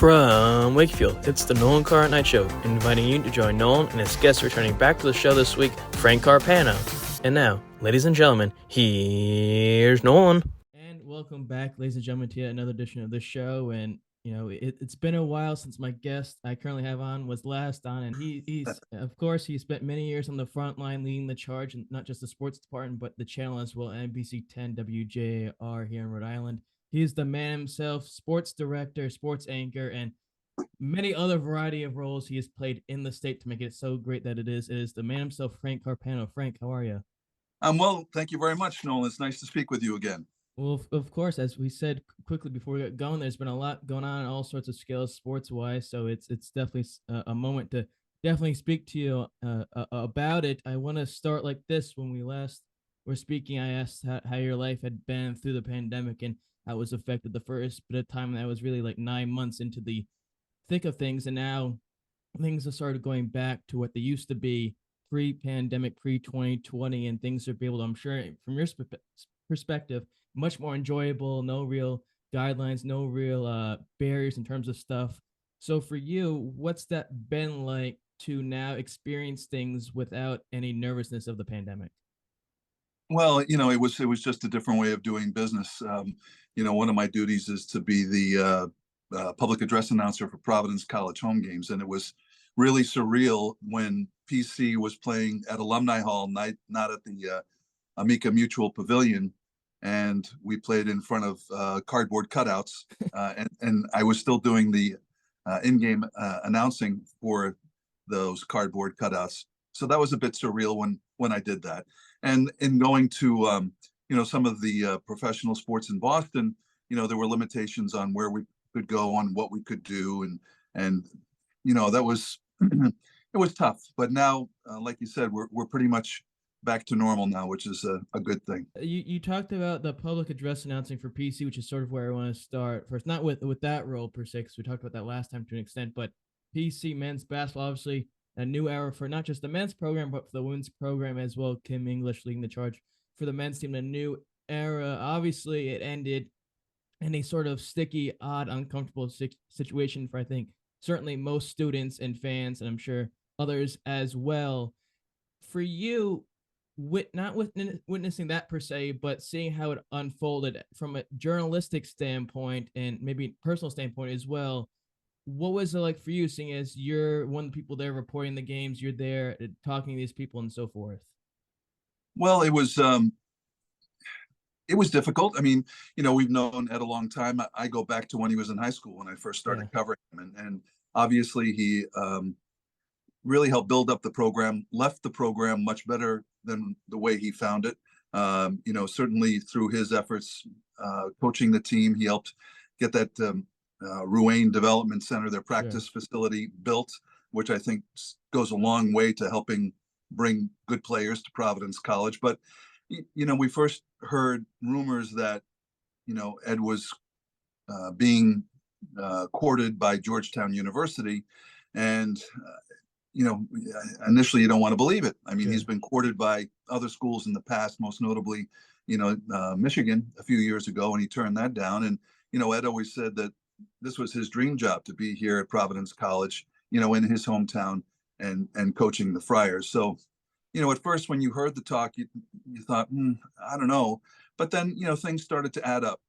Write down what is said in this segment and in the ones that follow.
From Wakefield, it's the Nolan Car at Night Show, inviting you to join Nolan and his guests returning back to the show this week, Frank Carpano. And now, ladies and gentlemen, here's Nolan. And welcome back, ladies and gentlemen, to yet another edition of the show. And it's been a while since my guest I currently have on was last on, and he's of course he spent many years on the front line leading the charge, and not just the sports department but the channel as well, NBC10 WJAR here in Rhode Island. He's the man himself, sports director, sports anchor, and many other variety of roles he has played in the state to make it so great that it is. It is the man himself, Frank Carpano. Frank, how are you? I'm well, thank you very much, Nolan. It's nice to speak with you again. Well, of course, as we said quickly before we got going, there's been a lot going on all sorts of scales sports-wise, so it's definitely a moment to definitely speak to you about it. I want to start like this. When we last were speaking, I asked how your life had been through the pandemic and how it was affected the first bit of time. That was really like 9 months into the thick of things, and now things have started going back to what they used to be pre-pandemic, pre-2020, and things are able to, I'm sure, from your perspective, much more enjoyable. No real guidelines, no real barriers in terms of stuff. So for you, what's that been like to now experience things without any nervousness of the pandemic? Well, it was just a different way of doing business. One of my duties is to be the public address announcer for Providence College home games, and it was really surreal when PC was playing at Alumni Hall, not at the Amica Mutual Pavilion, and we played in front of cardboard cutouts, and I was still doing the in-game announcing for those cardboard cutouts. So that was a bit surreal when I did that. And in going to some of the professional sports in Boston, there were limitations on where we could go, on what we could do, and that was it was tough. But now, like you said, we're pretty much back to normal now, which is a good thing. You talked about the public address announcing for PC, which is sort of where I want to start first. Not with that role per se, because we talked about that last time to an extent, but PC men's basketball, obviously a new era for not just the men's program, but for the women's program as well. Kim English leading the charge for the men's team. A new era. Obviously, it ended in a sort of sticky, odd, uncomfortable situation for, I think, certainly most students and fans, and I'm sure others as well. For you, not witnessing that per se, but seeing how it unfolded from a journalistic standpoint and maybe personal standpoint as well, what was it like for you, seeing as you're one of the people there reporting the games, you're there talking to these people and so forth? Well, it was difficult. I mean, we've known Ed a long time. I go back to when he was in high school when I first started covering him, and obviously he really helped build up the program, left the program much better than the way he found it. Certainly through his efforts coaching the team, he helped get that Ruane Development Center, their practice facility, built, which I think goes a long way to helping bring good players to Providence College. But we first heard rumors that Ed was being courted by Georgetown University, and initially you don't want to believe it. I mean, he's been courted by other schools in the past, most notably, Michigan a few years ago, and he turned that down. And Ed always said that this was his dream job, to be here at Providence College, in his hometown and coaching the Friars. So, at first when you heard the talk, you thought, I don't know, but then things started to add up.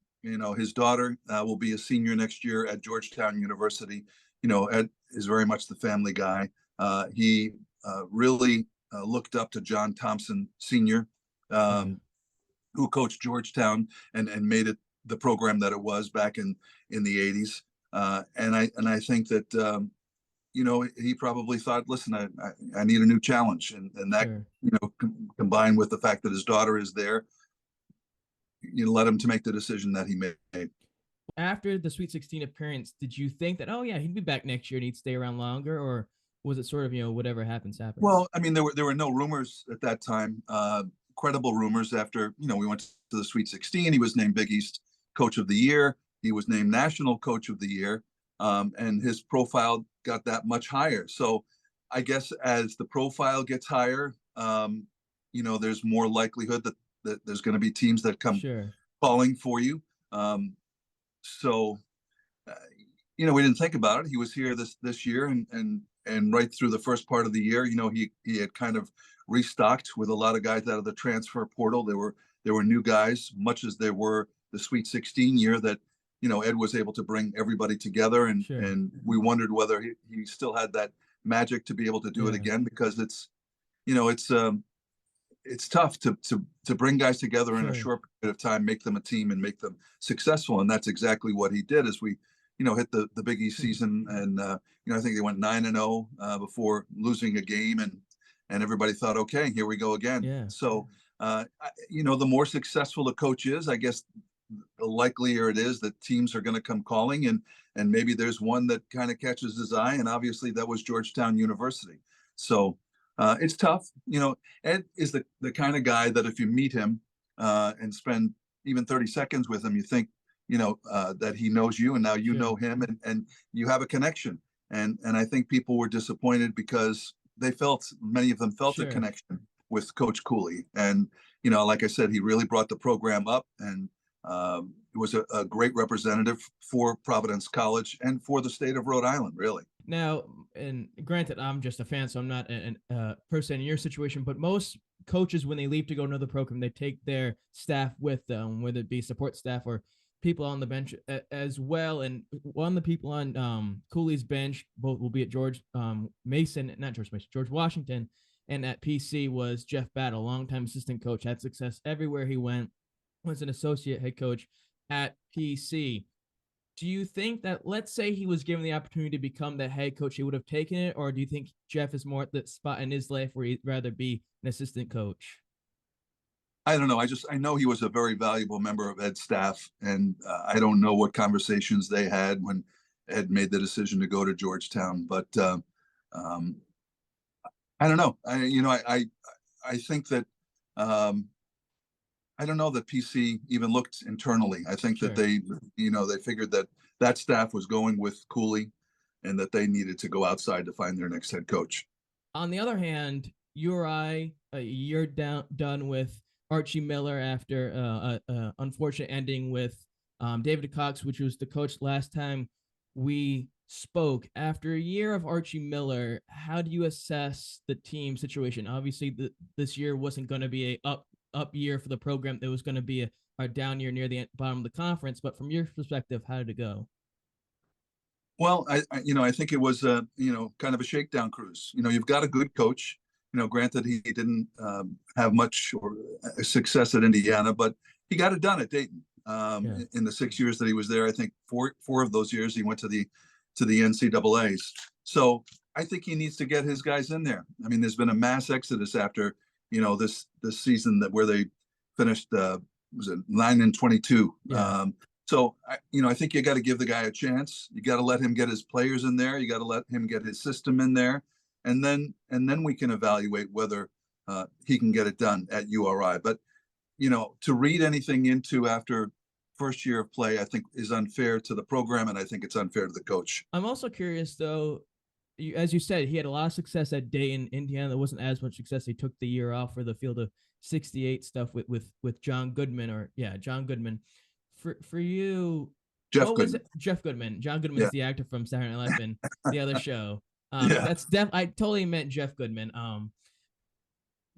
His daughter will be a senior next year at Georgetown University. Ed is very much the family guy. He really looked up to John Thompson Sr., who coached Georgetown and made it the program that it was back in the 80s. And I think that he probably thought, listen, I need a new challenge, and that combined with the fact that his daughter is there, led him to make the decision that he made. After the Sweet 16 appearance, did you think that, oh yeah, he'd be back next year and he'd stay around longer, or was it sort of, whatever happens? Well, I mean, there were no rumors at that time, credible rumors. After we went to the Sweet 16, he was named Big East Coach of the Year. He was named National Coach of the Year, and his profile got that much higher. So I guess as the profile gets higher, there's more likelihood that there's going to be teams that come calling for you. So we didn't think about it. He was here this year, and right through the first part of the year, he had kind of restocked with a lot of guys out of the transfer portal. There were new guys, much as there were the Sweet 16 year that Ed was able to bring everybody together, Sure. and we wondered whether he still had that magic to be able to do it again, because it's tough to bring guys together in a short period of time, make them a team, and make them successful. And that's exactly what he did as we, hit the Big East season. And, I think they went 9-0 before losing a game, and everybody thought, okay, here we go again. Yeah. So, the more successful the coach is, I guess the likelier it is that teams are going to come calling, and maybe there's one that kind of catches his eye. And obviously that was Georgetown University. So, it's tough. Ed is the kind of guy that if you meet him and spend even 30 seconds with him, you think, that he knows you, and now you know him, and you have a connection. And I think people were disappointed because many of them felt a connection with Coach Cooley. And, like I said, he really brought the program up, and it was a great representative for Providence College and for the state of Rhode Island, really. Now, and granted, I'm just a fan, so I'm not a person in your situation, but most coaches, when they leave to go to another program, they take their staff with them, whether it be support staff or people on the bench as well. And one of the people on Cooley's bench, both will be at George Washington, and at PC was Jeff Battle, longtime assistant coach, had success everywhere he went, was an associate head coach at PC. Do you think that, let's say he was given the opportunity to become the head coach, he would have taken it? Or do you think Jeff is more at the spot in his life where he'd rather be an assistant coach? I don't know. I know he was a very valuable member of Ed's staff, and I don't know what conversations they had when Ed made the decision to go to Georgetown. But I don't know. I think that I don't know that PC even looked internally. I think that they figured that staff was going with Cooley, and that they needed to go outside to find their next head coach. On the other hand, URI, you're done with Archie Miller after unfortunate ending with David Cox, which was the coach last time we spoke. After a year of Archie Miller, how do you assess the team situation? Obviously, this year wasn't going to be a up year for the program. It was going to be a down year near the bottom of the conference. But from your perspective, how did it go? Well, I think it was kind of a shakedown cruise. You've got a good coach. Granted, he didn't have much success at Indiana, but he got it done at Dayton. In the 6 years that he was there, I think four of those years he went to the NCAAs. So I think he needs to get his guys in there. I mean, there's been a mass exodus after this season where they finished was it 9-22. So I think you got to give the guy a chance. You got to let him get his players in there. You got to let him get his system in there, and then we can evaluate whether he can get it done at URI. But to read anything into after first year of play, I think is unfair to the program, and I think it's unfair to the coach. I'm also curious, though. As you said, he had a lot of success at Dayton, Indiana. There wasn't as much success. He took the year off for the Field of 68 stuff with John Goodman, John Goodman. For you, Jeff Goodman. Jeff Goodman. John Goodman is the actor from Saturday Night Live and the other show. I totally meant Jeff Goodman.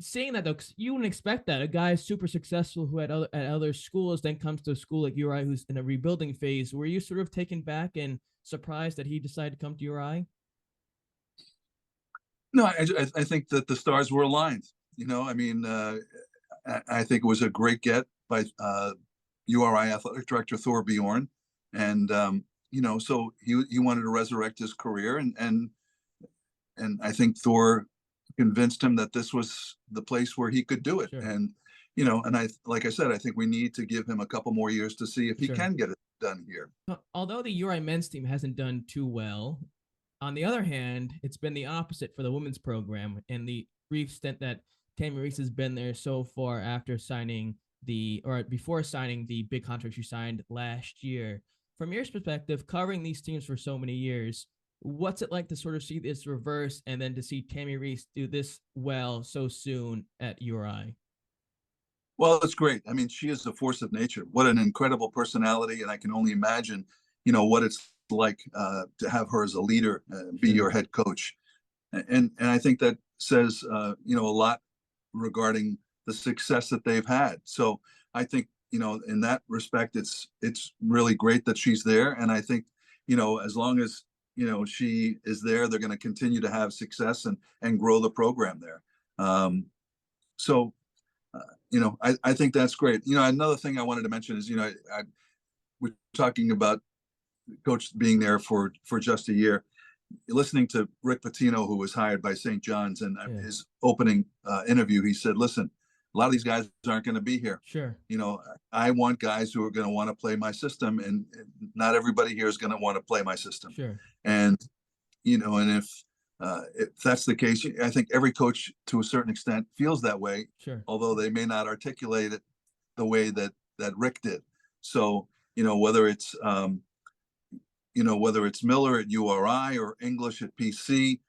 Saying that though, you wouldn't expect that a guy super successful who at other schools then comes to a school like URI who's in a rebuilding phase. Were you sort of taken back and surprised that he decided to come to URI? No, I think that the stars were aligned. I mean, I think it was a great get by URI athletic director Thor Bjorn, and so he wanted to resurrect his career, and I think Thor convinced him that this was the place where he could do it. And like I said, I think we need to give him a couple more years to see if he can get it done here. Although the URI men's team hasn't done too well, on the other hand, it's been the opposite for the women's program, and the brief stint that Tammi Reiss has been there so far before signing the big contract she signed last year. From your perspective, covering these teams for so many years, what's it like to sort of see this reverse and then to see Tammi Reiss do this well so soon at URI? Well, it's great. I mean, she is a force of nature. What an incredible personality, and I can only imagine, what it's like to have her as a leader, be Sure. your head coach. And I think that says, a lot regarding the success that they've had. So I think, in that respect, it's really great that she's there. And I think, as long as, she is there, they're going to continue to have success and grow the program there. So, I think that's great. Another thing I wanted to mention is, we're talking about coach being there for just a year. Listening to Rick Pitino, who was hired by St. John's, and his opening interview, he said, listen, a lot of these guys aren't going to be here. Sure. I want guys who are going to want to play my system, and not everybody here is going to want to play my system. Sure. And, and if that's the case, I think every coach to a certain extent feels that way, Sure. although they may not articulate it the way that Rick did. So, whether it's, whether it's Miller at URI or English at PC,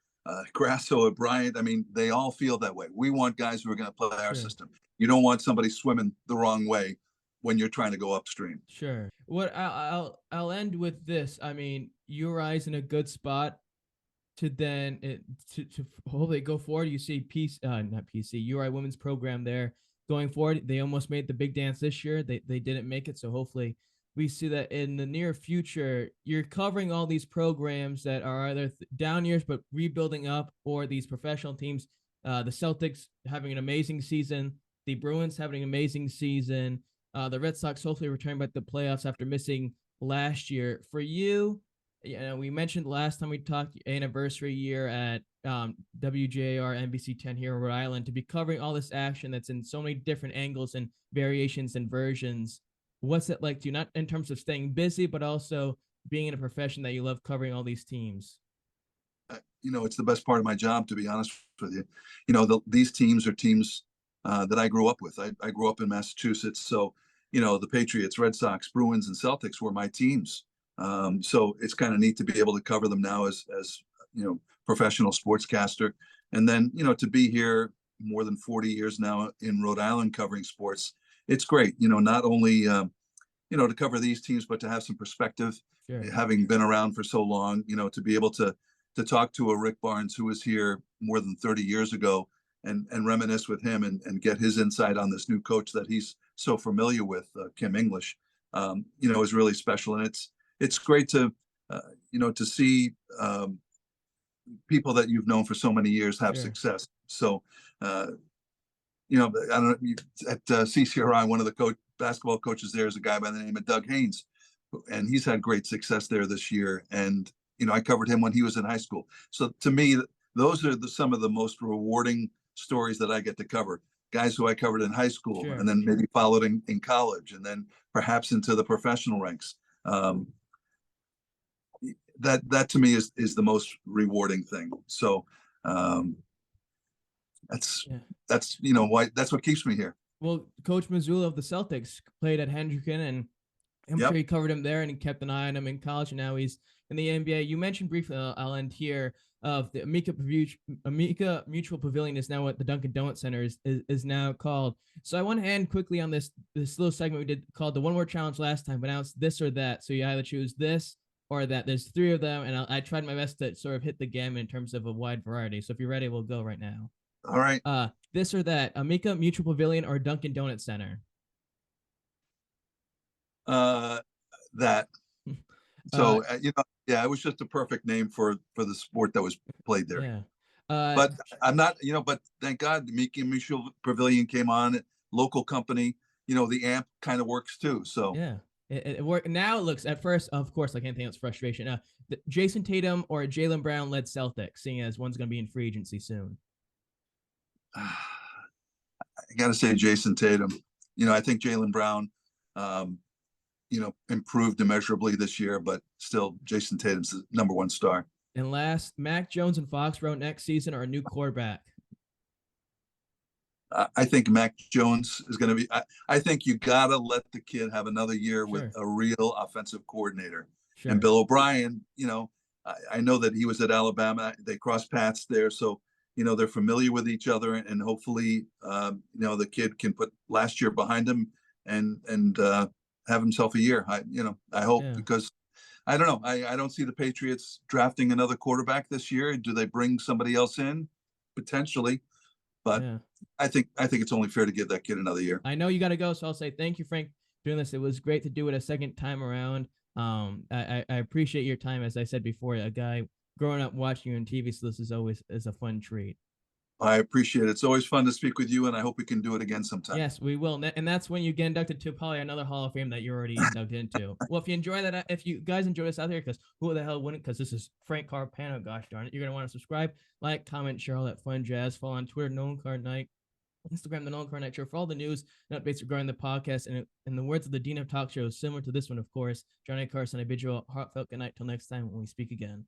Grasso at Bryant, I mean, they all feel that way. We want guys who are going to play our system. You don't want somebody swimming the wrong way when you're trying to go upstream. Sure. What I'll end with this. I mean, URI's in a good spot to then to hopefully go forward. You see URI women's program there going forward. They almost made the big dance this year. They didn't make it, so hopefully we see that in the near future. You're covering all these programs that are either down years but rebuilding up, or these professional teams. The Celtics having an amazing season, the Bruins having an amazing season, the Red Sox hopefully returning back to the playoffs after missing last year. For you, we mentioned last time we talked anniversary year at WJAR NBC10 here in Rhode Island, to be covering all this action that's in so many different angles and variations and versions. What's it like to you, not in terms of staying busy, but also being in a profession that you love, covering all these teams? It's the best part of my job, to be honest with you. These teams are teams that I grew up with. I grew up in Massachusetts. So, the Patriots, Red Sox, Bruins, and Celtics were my teams. So it's kind of neat to be able to cover them now as professional sportscaster. And then, to be here more than 40 years now in Rhode Island covering sports, it's great, not only, to cover these teams, but to have some perspective, having been around for so long, to be able to talk to a Rick Barnes who was here more than 30 years ago and reminisce with him and get his insight on this new coach that he's so familiar with, Kim English, is really special. And it's great to, to see people that you've known for so many years have success. So, I don't know, at CCRI, one of the basketball coaches there is a guy by the name of Doug Haynes, and he's had great success there this year. And, I covered him when he was in high school. So to me, those are some of the most rewarding stories that I get to cover. Guys who I covered in high school and then maybe followed in college and then perhaps into the professional ranks. That to me is the most rewarding thing. So, that's why, that's what keeps me here. Well, Coach Mazzulla of the Celtics played at Hendricken, and I'm sure you covered him there and he kept an eye on him in college, and now he's in the NBA. You mentioned briefly, I'll end here, of the Amica Mutual Pavilion is now what the Dunkin' Donuts Center is now called. So I want to end quickly on this little segment we did called the One Word Challenge last time, but now it's this or that. So you either choose this or that. There's three of them, and I tried my best to sort of hit the gamut in terms of a wide variety. So if you're ready, we'll go right now. All right. This or that, Amica Mutual Pavilion or Dunkin' Donuts Center? That. So, it was just a perfect name for the sport that was played there. Yeah. But I'm not, but thank God the Amica Mutual Pavilion came on, local company, the amp kind of works too. So yeah, it worked. Now it looks, at first, of course, like anything else, frustration. Jason Tatum or Jaylen Brown led Celtics, seeing as one's going to be in free agency soon. I got to say Jason Tatum. I think Jaylen Brown, improved immeasurably this year, but still Jason Tatum's the number one star. And last, Mac Jones and Foxborough next season are a new quarterback. I think Mac Jones is going to be, I think you got to let the kid have another year with a real offensive coordinator. And Bill O'Brien, I know that he was at Alabama. They crossed paths there. So, they're familiar with each other, and hopefully, the kid can put last year behind him and have himself a year. I hope, because I don't know. I don't see the Patriots drafting another quarterback this year. Do they bring somebody else in? Potentially, but Yeah. I think it's only fair to give that kid another year. I know you got to go, so I'll say thank you, Frank, for doing this. It was great to do it a second time around. I appreciate your time. As I said before, a guy growing up watching you on TV, so this is a fun treat. I appreciate it. It's always fun to speak with you, and I hope we can do it again sometime. Yes, we will. And that's when you get inducted to probably another Hall of Fame that you're already inducted into. Well, if you enjoy that, if you guys enjoy this out there, because who the hell wouldn't? Because this is Frank Carpano, gosh darn it. You're going to want to subscribe, like, comment, share all that fun jazz. Follow on Twitter, Nolan Card Night. Instagram, the Nolan Card Night Show, for all the news and updates regarding the podcast. And in the words of the Dean of Talk shows, similar to this one, of course, Johnny Carson, I bid you a heartfelt good night till next time when we speak again.